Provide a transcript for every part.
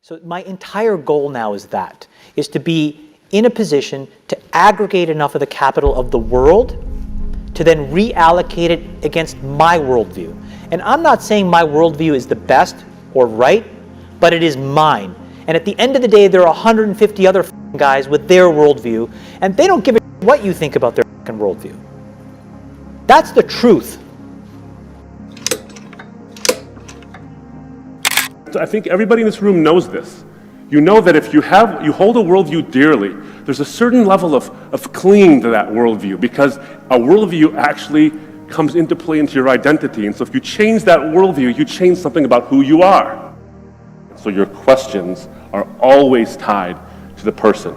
So my entire goal now is to be in a position to aggregate enough of the capital of the world to then reallocate it against my worldview. And I'm not saying my worldview is the best or right, but it is mine. And at the end of the day, there are 150 other guys with their worldview, and they don't give a what you think about their worldview. That's the truth. I think everybody in this room knows this. You know that if you hold a worldview dearly, there's a certain level of clinging to that worldview, because a worldview actually comes into play into your identity. And so if you change that worldview, you change something about who you are. So your questions are always tied to the person.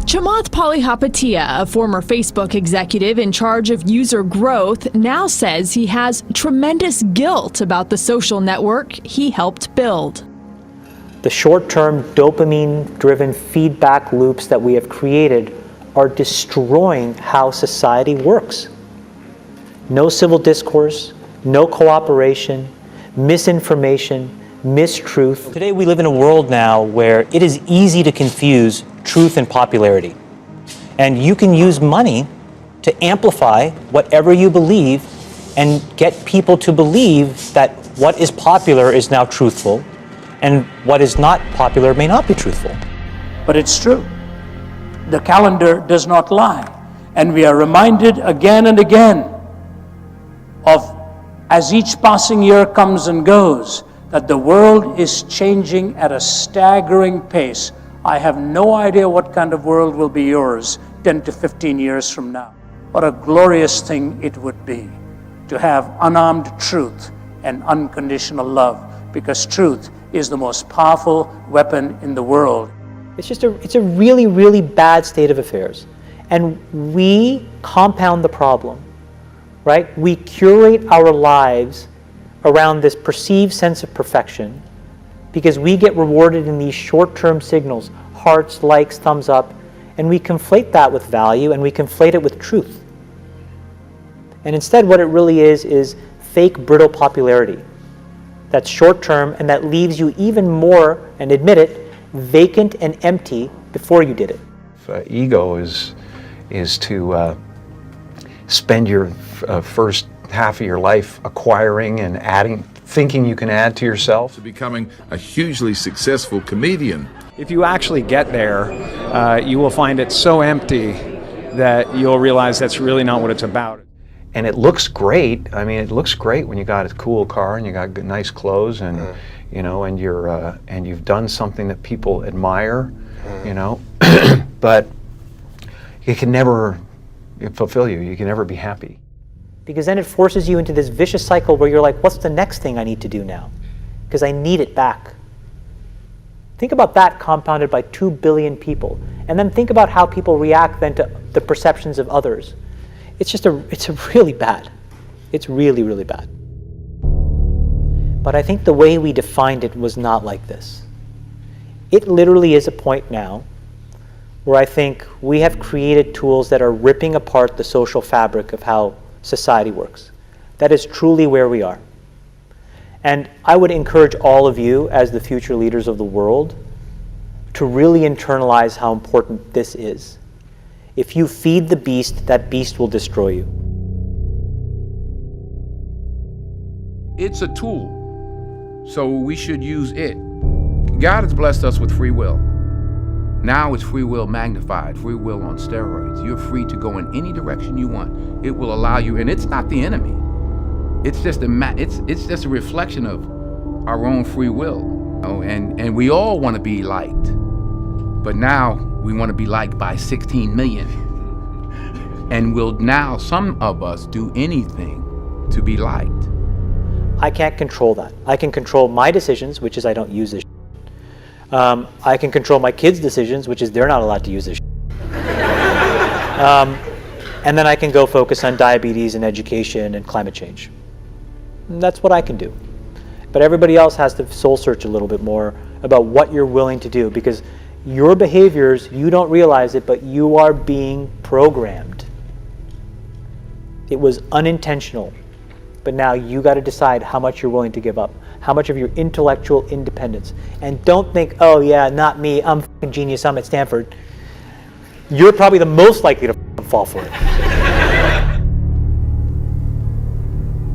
Chamath Palihapitiya, a former Facebook executive in charge of user growth, now says he has tremendous guilt about the social network he helped build. The short-term dopamine-driven feedback loops that we have created are destroying how society works. No civil discourse, no cooperation, misinformation, mistruth. Today we live in a world now where it is easy to confuse truth and popularity. And you can use money to amplify whatever you believe and get people to believe that what is popular is now truthful and what is not popular may not be truthful. But it's true. The calendar does not lie. And we are reminded again and again of, as each passing year comes and goes, that the world is changing at a staggering pace. I have no idea what kind of world will be yours 10 to 15 years from now. What a glorious thing it would be to have unarmed truth and unconditional love, because truth is the most powerful weapon in the world. It's a really, really bad state of affairs. And we compound the problem, right? We curate our lives around this perceived sense of perfection because we get rewarded in these short-term signals, hearts, likes, thumbs up, and we conflate that with value and we conflate it with truth. And instead what it really is fake, brittle popularity that's short-term and that leaves you even more, and admit it, vacant and empty before you did it. Ego is to spend your first half of your life acquiring and adding, thinking you can add to yourself. To becoming a hugely successful comedian. If you actually get there, you will find it so empty that you'll realize that's really not what it's about. And it looks great. I mean, it looks great when you got a cool car and you got good, nice clothes, and you know, and you've done something that people admire, you know. But it can never fulfill you. You can never be happy. Because then it forces you into this vicious cycle where you're like, what's the next thing I need to do now? Because I need it back. Think about that compounded by 2 billion people. And then think about how people react then to the perceptions of others. It's really bad. It's really, really bad. But I think the way we defined it was not like this. It literally is a point now where I think we have created tools that are ripping apart the social fabric of how society works. That is truly where we are. And I would encourage all of you, as the future leaders of the world, to really internalize how important this is. If you feed the beast, that beast will destroy you. It's a tool, so we should use it. God has blessed us with free will. Now it's free will magnified, free will on steroids. You're free to go in any direction you want. It will allow you, and it's not the enemy. It's just a reflection of our own free will. You know? And we all want to be liked, but now we want to be liked by 16 million. And will now some of us do anything to be liked? I can't control that. I can control my decisions, which is I don't use this. I can control my kids' decisions, which is they're not allowed to use this. And then I can go focus on diabetes and education and climate change. And that's what I can do. But everybody else has to soul search a little bit more about what you're willing to do, because your behaviors, you don't realize it, but you are being programmed. It was unintentional, but now you got to decide how much you're willing to give up, how much of your intellectual independence. And don't think, oh yeah, not me, I'm a fucking genius, I'm at Stanford. You're probably the most likely to fall for it.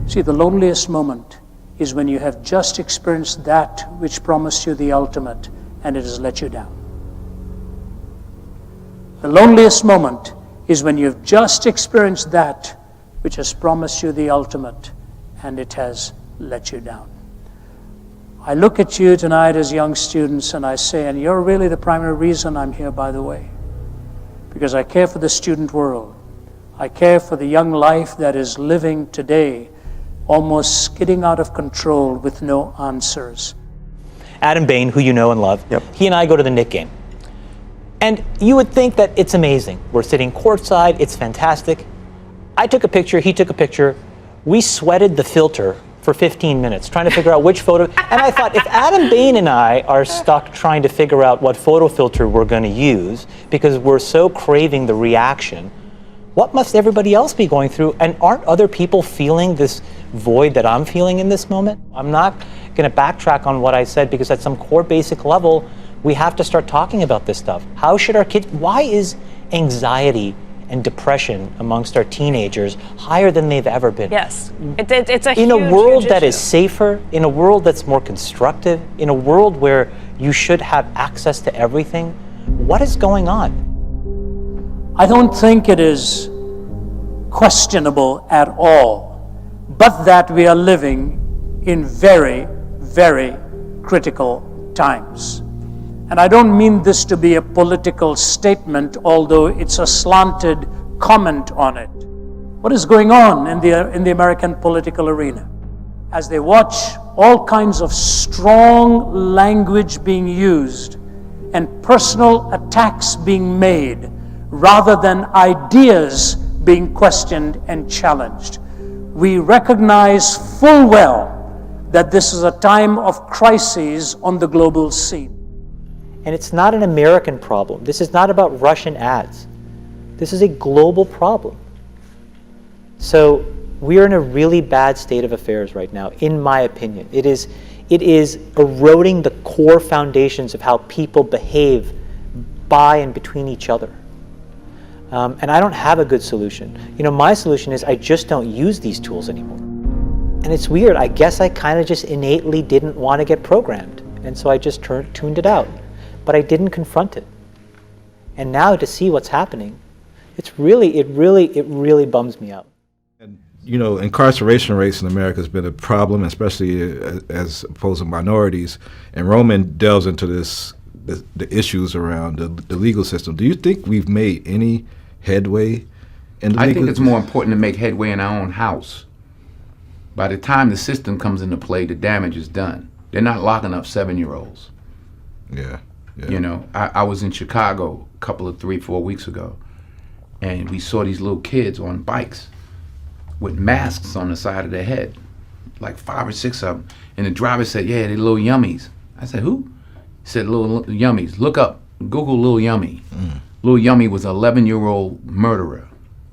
See, the loneliest moment is when you have just experienced that which promised you the ultimate and it has let you down. The loneliest moment is when you've just experienced that which has promised you the ultimate and it has let you down. I look at you tonight as young students and I say, and you're really the primary reason I'm here, by the way, because I care for the student world. I care for the young life that is living today, almost skidding out of control with no answers. Adam Bain, who you know and love, he and I go to the Knick game. And you would think that it's amazing. We're sitting courtside, it's fantastic. I took a picture, he took a picture. We sweated the filter for 15 minutes trying to figure out which photo. And I thought, if Adam Bain and I are stuck trying to figure out what photo filter we're going to use because we're so craving the reaction, what must everybody else be going through? And aren't other people feeling this void that I'm feeling in this moment? I'm not going to backtrack on what I said because at some core basic level, we have to start talking about this stuff. How should our kids, why is anxiety and depression amongst our teenagers higher than they've ever been? Yes, it's a in a huge, world huge that issue. is safer, in a world that's more constructive, in a world where you should have access to everything, what is going on? I don't think it is questionable at all, but that we are living in very, very critical times. And I don't mean this to be a political statement, although it's a slanted comment on it. What is going on in the American political arena? As they watch all kinds of strong language being used and personal attacks being made, rather than ideas being questioned and challenged. We recognize full well that this is a time of crises on the global scene. And it's not an American problem. This is not about Russian ads. This is a global problem. So we are in a really bad state of affairs right now, in my opinion. It is eroding the core foundations of how people behave by and between each other. And I don't have a good solution. You know, my solution is I just don't use these tools anymore. And it's weird. I guess I kind of just innately didn't want to get programmed. And so I just tuned it out. But I didn't confront it. And now to see what's happening, it really bums me out. You know, incarceration rates in America has been a problem, especially as opposed to minorities. And Roman delves into the issues around the legal system. Do you think we've made any headway in the I legal think it's more important to make headway in our own house. By the time the system comes into play, the damage is done. They're not locking up 7-year-olds. Yeah. You know, I was in Chicago a couple of 3-4 weeks ago, and we saw these little kids on bikes with masks on the side of their head, like 5 or 6 of them. And the driver said, yeah, they're little yummies. I said, who? He said, little yummies. Look up, Google Lil Yummy. Lil Yummy was an 11-year-old murderer.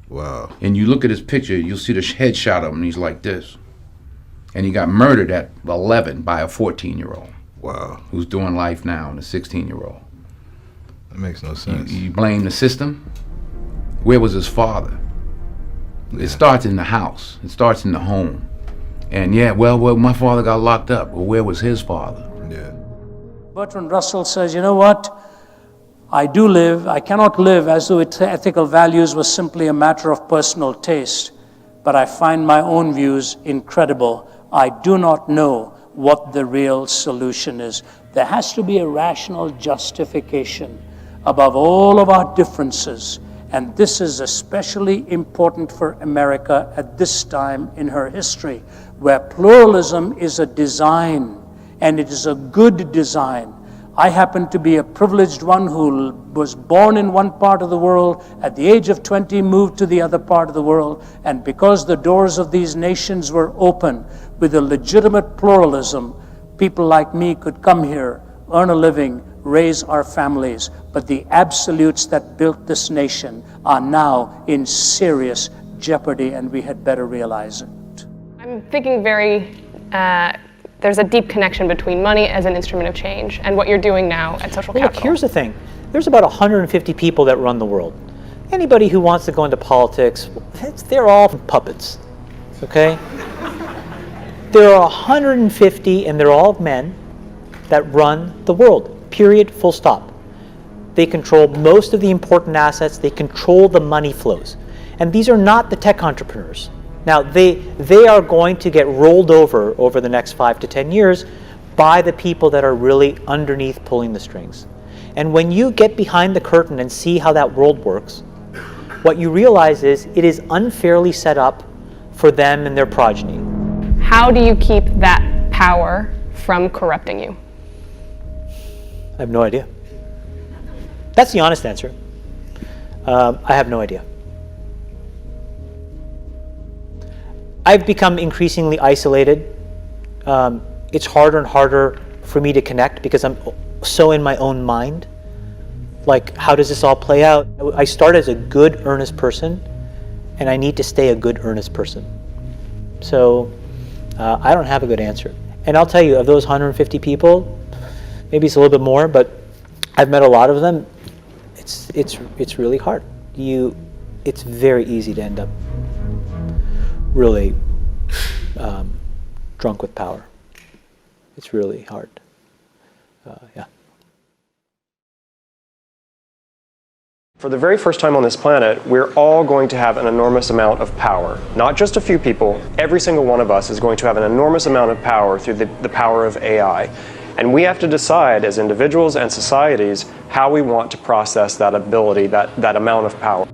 Wow. And you look at his picture, you'll see the headshot of him, and he's like this. And he got murdered at 11 by a 14-year-old. Wow. Who's doing life now, and a 16-year-old. That makes no sense. You blame the system? Where was his father? It starts in the house. It starts in the home. And yeah, well, my father got locked up. Well, where was his father? Yeah. Bertrand Russell says, you know what? I cannot live as though ethical values was simply a matter of personal taste, but I find my own views incredible. I do not know what the real solution is. There has to be a rational justification above all of our differences, and this is especially important for America at this time in her history, where pluralism is a design, and it is a good design. I happen to be a privileged one who was born in one part of the world, at the age of 20 moved to the other part of the world, and because the doors of these nations were open with a legitimate pluralism, people like me could come here, earn a living, raise our families. But the absolutes that built this nation are now in serious jeopardy, and we had better realize it. I'm thinking that there's a deep connection between money as an instrument of change and what you're doing now at Social Look, Capital. here's the thing. There's about 150 people that run the world. Anybody who wants to go into politics, they're all puppets, okay? There are 150, and they're all men, that run the world, period, full stop. They control most of the important assets. They control the money flows. And these are not the tech entrepreneurs. Now, they are going to get rolled over the next 5 to 10 years by the people that are really underneath pulling the strings. And when you get behind the curtain and see how that world works, what you realize is it is unfairly set up for them and their progeny. How do you keep that power from corrupting you? I have no idea. That's the honest answer. I have no idea. I've become increasingly isolated. It's harder and harder for me to connect because I'm so in my own mind. Like, how does this all play out? I start as a good, earnest person, and I need to stay a good, earnest person. So I don't have a good answer. And I'll tell you, of those 150 people, maybe it's a little bit more, but I've met a lot of them. It's really hard. It's very easy to end up really drunk with power. It's really hard. Yeah. For the very first time on this planet, we're all going to have an enormous amount of power. Not just a few people, every single one of us is going to have an enormous amount of power through the power of AI. And we have to decide as individuals and societies how we want to process that ability, that amount of power.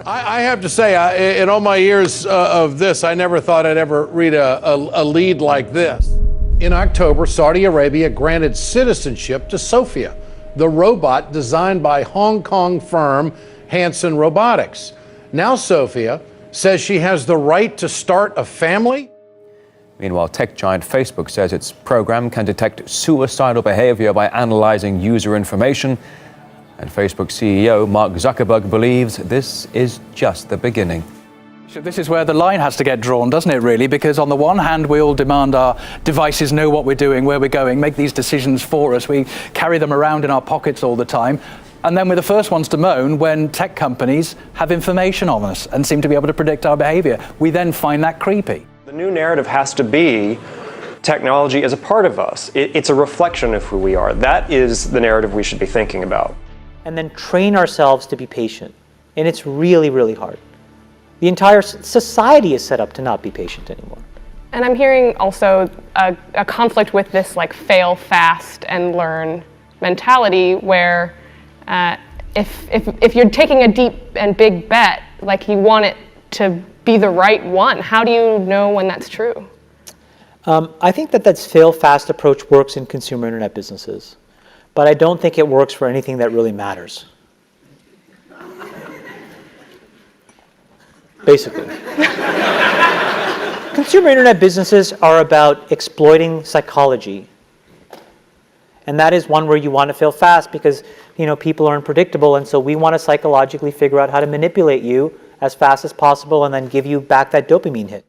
I have to say, in all my years of this, I never thought I'd ever read a lead like this. In October, Saudi Arabia granted citizenship to Sophia, the robot designed by Hong Kong firm Hanson Robotics. Now Sophia says she has the right to start a family. Meanwhile, tech giant Facebook says its program can detect suicidal behavior by analyzing user information. And Facebook CEO Mark Zuckerberg believes this is just the beginning. This is where the line has to get drawn, doesn't it, really? Because on the one hand, we all demand our devices know what we're doing, where we're going, make these decisions for us. We carry them around in our pockets all the time. And then we're the first ones to moan when tech companies have information on us and seem to be able to predict our behavior. We then find that creepy. The new narrative has to be technology is a part of us. It's a reflection of who we are. That is the narrative we should be thinking about. And then train ourselves to be patient. And it's really, really hard. The entire society is set up to not be patient anymore. And I'm hearing also a conflict with this like fail fast and learn mentality where if you're taking a deep and big bet, like you want it to be the right one, how do you know when that's true? I think that's fail fast approach works in consumer internet businesses, but I don't think it works for anything that really matters. Basically. Consumer internet businesses are about exploiting psychology. And that is one where you want to fail fast because, people are unpredictable, and so we want to psychologically figure out how to manipulate you as fast as possible and then give you back that dopamine hit.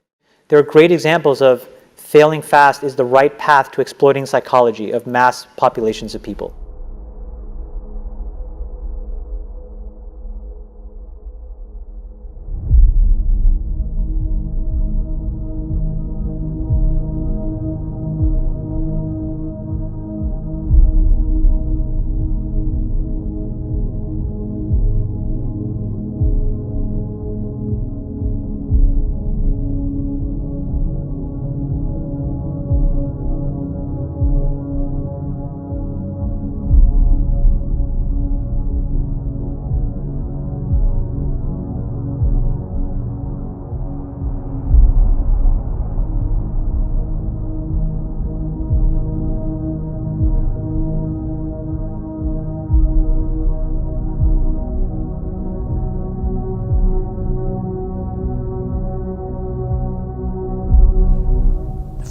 There are great examples of failing fast is the right path to exploiting psychology of mass populations of people.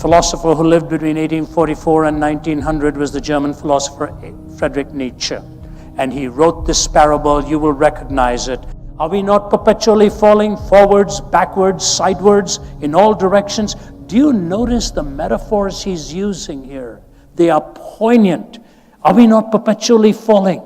Philosopher who lived between 1844 and 1900 was the German philosopher Friedrich Nietzsche. And he wrote this parable, you will recognize it. Are we not perpetually falling forwards, backwards, sidewards, in all directions? Do you notice the metaphors he's using here? They are poignant. Are we not perpetually falling?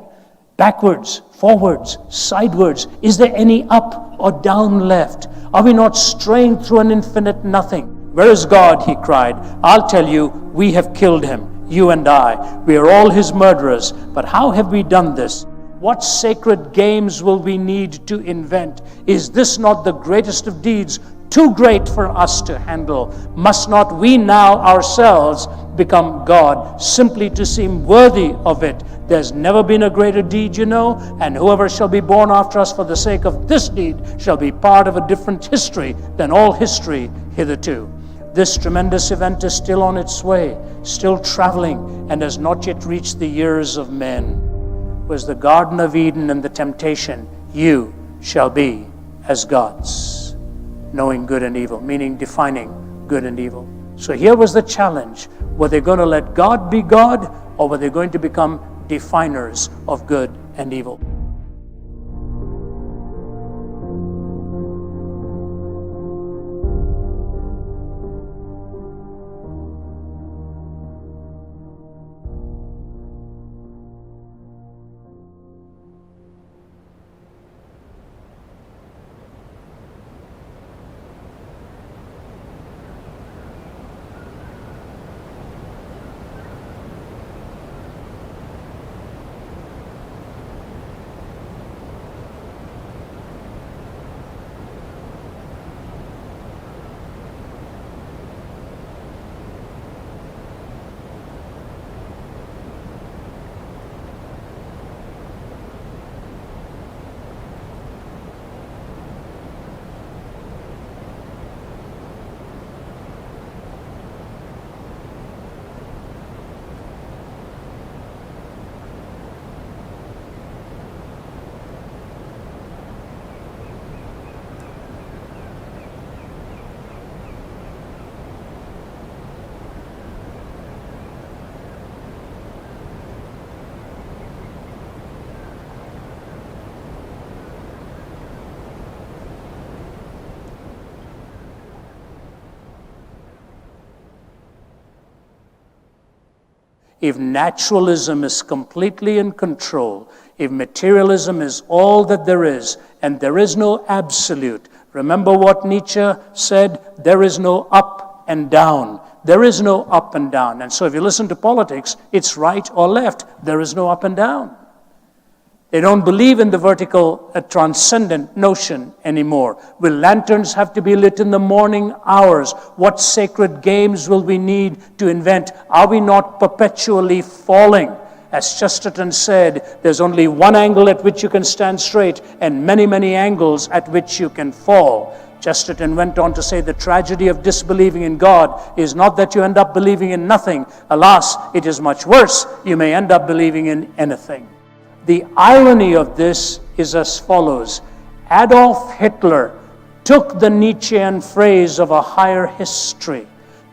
Backwards, forwards, sidewards. Is there any up or down left? Are we not straying through an infinite nothing? Where is God? He cried. I'll tell you, we have killed him, you and I. We are all his murderers. But how have we done this? What sacred games will we need to invent? Is this not the greatest of deeds, too great for us to handle? Must not we now ourselves become God, simply to seem worthy of it? There's never been a greater deed, you know, and whoever shall be born after us for the sake of this deed shall be part of a different history than all history hitherto. This tremendous event is still on its way, still traveling, and has not yet reached the ears of men. Was the Garden of Eden and the temptation, you shall be as gods, knowing good and evil, meaning defining good and evil. So here was the challenge. Were they going to let God be God, or were they going to become definers of good and evil? If naturalism is completely in control, if materialism is all that there is, and there is no absolute, remember what Nietzsche said, there is no up and down. There is no up and down. And so if you listen to politics, it's right or left. There is no up and down. They don't believe in the vertical, transcendent notion anymore. Will lanterns have to be lit in the morning hours? What sacred games will we need to invent? Are we not perpetually falling? As Chesterton said, there's only one angle at which you can stand straight and many, many angles at which you can fall. Chesterton went on to say the tragedy of disbelieving in God is not that you end up believing in nothing. Alas, it is much worse. You may end up believing in anything. The irony of this is as follows. Adolf Hitler took the Nietzschean phrase of a higher history,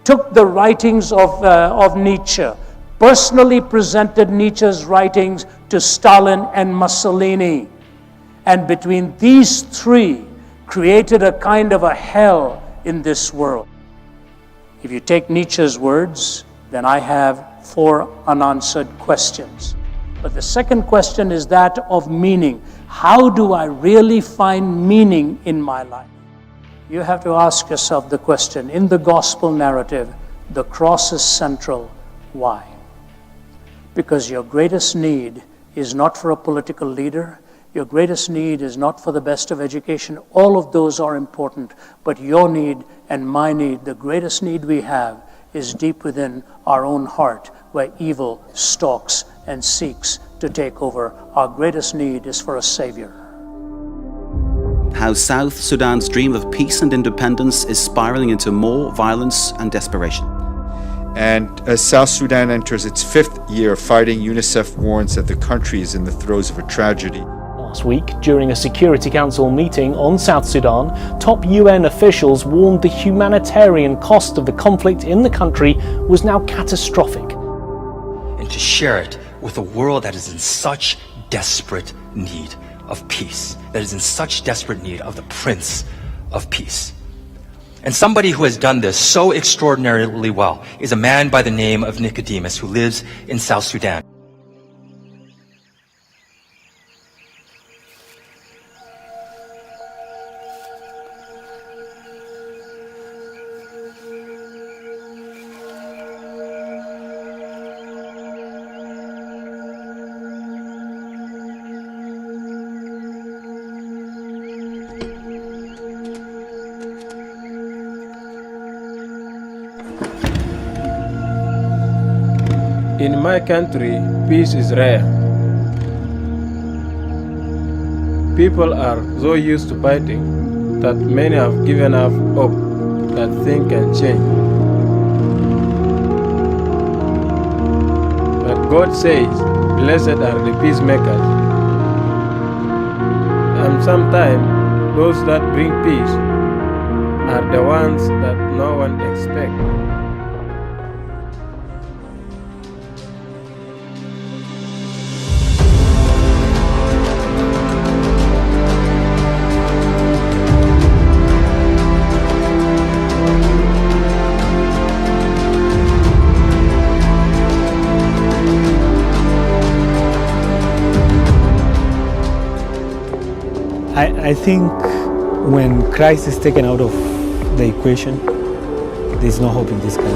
took the writings of Nietzsche, personally presented Nietzsche's writings to Stalin and Mussolini, and between these three created a kind of a hell in this world. If you take Nietzsche's words, then I have 4 unanswered questions. But the second question is that of meaning. How do I really find meaning in my life? You have to ask yourself the question, in the gospel narrative, the cross is central. Why? Because your greatest need is not for a political leader. Your greatest need is not for the best of education. All of those are important. But your need and my need, the greatest need we have, is deep within our own heart, where evil stalks and seeks to take over. Our greatest need is for a savior. How South Sudan's dream of peace and independence is spiraling into more violence and desperation. And as South Sudan enters its 5th year of fighting, UNICEF warns that the country is in the throes of a tragedy. Last week, during a Security Council meeting on South Sudan, top UN officials warned the humanitarian cost of the conflict in the country was now catastrophic. And to share it with a world that is in such desperate need of peace, that is in such desperate need of the Prince of Peace. And somebody who has done this so extraordinarily well is a man by the name of Nicodemus who lives in South Sudan. In my country, peace is rare. People are so used to fighting that many have given up hope that things can change. But God says, blessed are the peacemakers. And sometimes those that bring peace are the ones that no one expects. I think when Christ is taken out of the equation, there's no hope in this country. I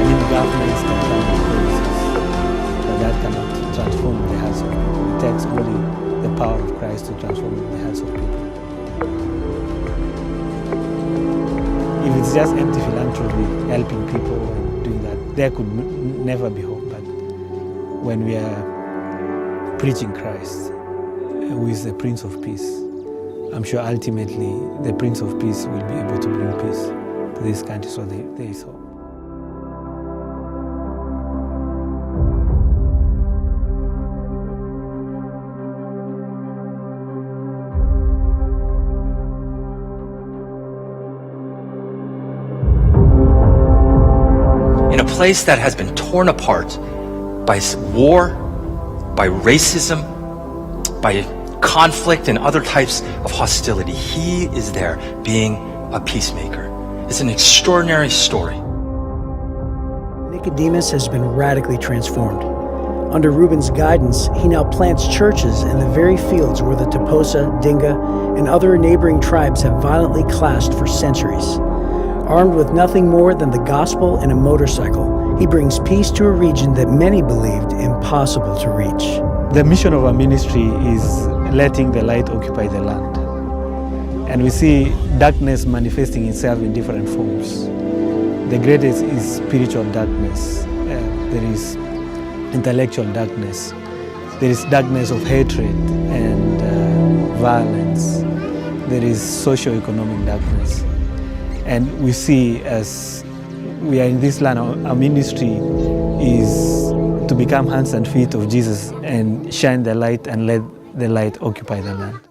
mean, governments can come with policies, but that cannot transform the hearts of people. It takes only the power of Christ to transform the hearts of people. If it's just empty philanthropy, helping people and doing that, there could never be hope. But when we are preaching Christ, who is the Prince of Peace, I'm sure ultimately the Prince of Peace will be able to bring peace to this country, so there is hope. In a place that has been torn apart by war, by racism, by conflict and other types of hostility, he is there being a peacemaker. It's an extraordinary story. Nicodemus has been radically transformed. Under Reuben's guidance, he now plants churches in the very fields where the Toposa, Dinga, and other neighboring tribes have violently clashed for centuries. Armed with nothing more than the gospel and a motorcycle, he brings peace to a region that many believed impossible to reach. The mission of our ministry is letting the light occupy the land. And we see darkness manifesting itself in different forms. The greatest is spiritual darkness. There is intellectual darkness. There is darkness of hatred and violence. There is socio-economic darkness. And we see, as we are in this land, our ministry is to become hands and feet of Jesus and shine the light and let the light occupy the land.